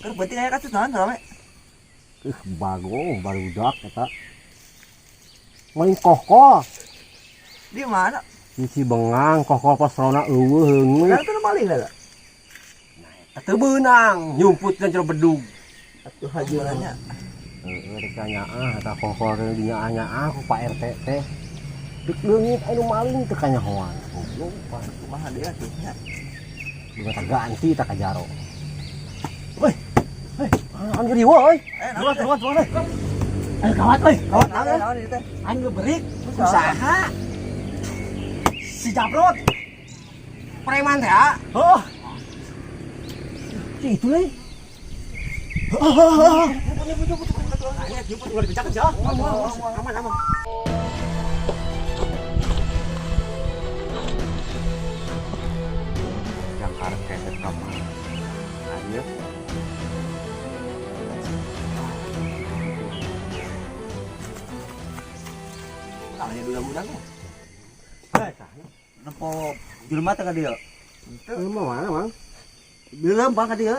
Kan penting aya kasus naon rame. Barudak eta. Main koko. Di mana? Si bengang koko pas rona eueuh heungeut. Kan kan maling lah. Teu beunang nyumput ka jero bedug. Atuh hajurannya. Rek nyaah eta koko teh dinyaah-nyaah ku Pak RT teh. Dek leungit anu maling teu kanyahoan. Goblok Kumaha dia tuh nya. Juga ganti tak kajaro. Woi. Hei, an geudiu euy. Tuan. Kawat euy, kawat naon ieu teh? an ngebrik usaha. Si Jabrot. Preman teh, ah. Oh. Itu euy. Aya jemput ulah dibecakeun sia. Aman. Yang karek keset kamar. Ayo. Tanya bulan-bulan ya. Nempo jelema teh ka dieu. Itu mana, Mang? Belum bang ka dieu.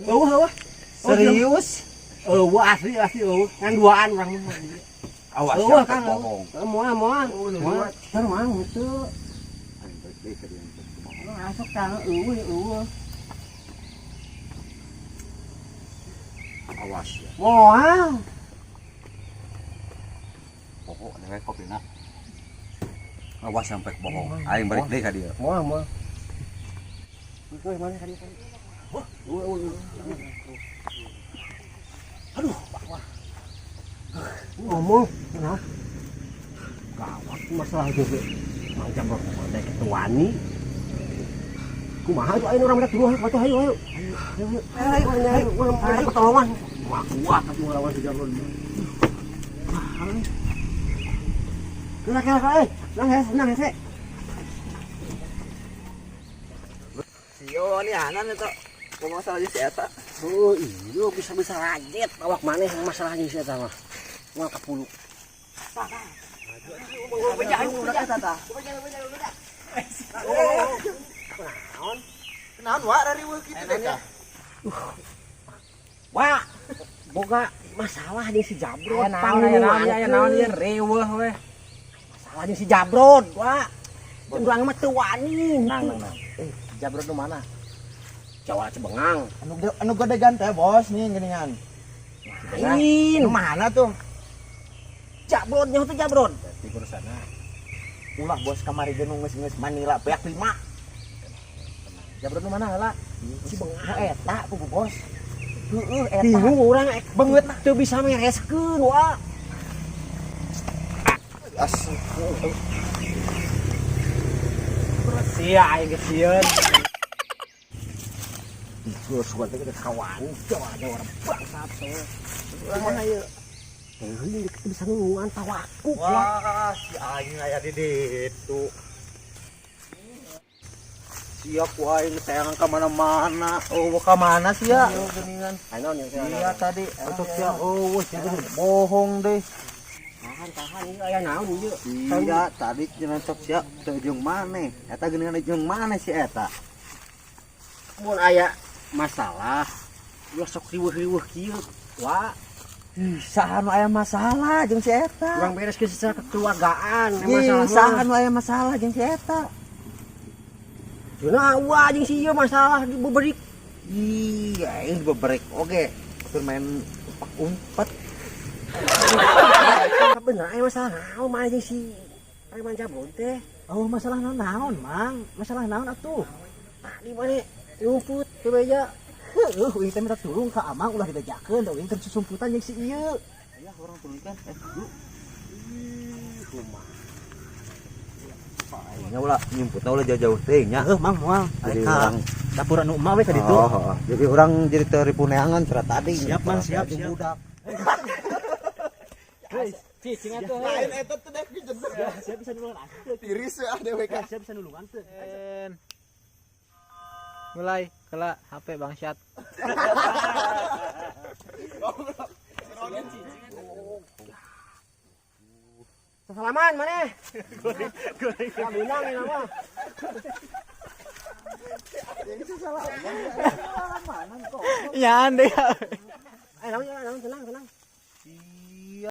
Eueuh. Serius? Eueuh asli eueuh. Ngan duaan urang mah. Awas Eueuh kan kan. bohong. Moal. Kan Mang itu. Masuk tanah eueuh. Awas ya. Moal. Pokok newe kopina. Awas sampai bohong. Aing balik deui ka dieu. Moal. Itu mana kan? Aduh, wah. Ngomong, nah. Gawat masalah juga. Macam ada ketuani. Kumaha tuh ayo orang mereka dulu, atuh ayo. Ayo, pertolongan. Wah, kuat atuh lawan si Jablon. Kira-kira nang hese. Sio ni anan eta. Kumaha salah si eta? Oh, iya bisa rajet awak maneh masalahnya si eta mah. Moal kapuluk. Naon wa dari weu kitu teh. Wah, boga masalah jeung si Jabrod. Naon ieu reueuh we. Masalah jeung si Jabrod, wah. Urang mah teu wani. Nang. Jabrod nu mana? Jawa Cibengang. Anu godegan teh bos nih geuningan. Lain. Nu mana tuh? Jabrod nya teh Jabrod. Di kurusana. Ulah bos kamari geus geus Manila peak 5. Jabrod nu mana heula? Cibengang Eta ku bos. Heeh eta. bingung urang beungeut teu bisa mereskeun, wah. Asli. Bersih aing geus sieun. Suat teh kawan, jawa orang bangsat soe. Urang mah ieu. Teuing deket bisa ngulungan tawaku. Wah, si aing aya di ditu. Siap wae teangan ka mana-mana. Oh, ka mana sih ya? Geuningan. Ayo nya Iya tadi untuk sia bohong deh. tahan ieu aya naon ieu. Iya tadi cenah sok sia teu jeung maneh. Eta geuningan jeung maneh si eta. Mun aya masalah, ulah sok riweuh-riweuh kieu. Wah, Saha nu aya masalah jeung si eta? urang beres ke secara kekeluargaan Saha nu aya masalah jeung si eta? Cenah wah jeung si ieu masalah dibeberik. Iya, ini beberek. Oke, bermain umpat. Bener aya masalah naon mah jeung si Preman Jabrod teh. Oh, masalah naon, Mang? Masalah naon atuh? Tadi mah rumput ke meja. Heuh, ieu teh minta tulung ka Amang ulah dibejakeun da ieu teh susumputan jeung si ieu. Aya urang tulungkan dulu. Kumaha? Nya ulah nyimputna ulah jauh-jauh teh nya. Mang moal. Jadi Ka urang dapur anu emak we ka ditu. Oh, jadi orang jadi teu ripuneangan cerat tadi. Siap, Mang, siap. Budak. Cicing atuh. Lain eta teh dek pijen. Siap bisa nulungan. Tiris we ah dewe ka. Siap bisa nulungan teh. Mulai kela HP bangsat. Salaman maneh. Kabinang ini mah. Nyaan deh. Ayo, tenang, tenang.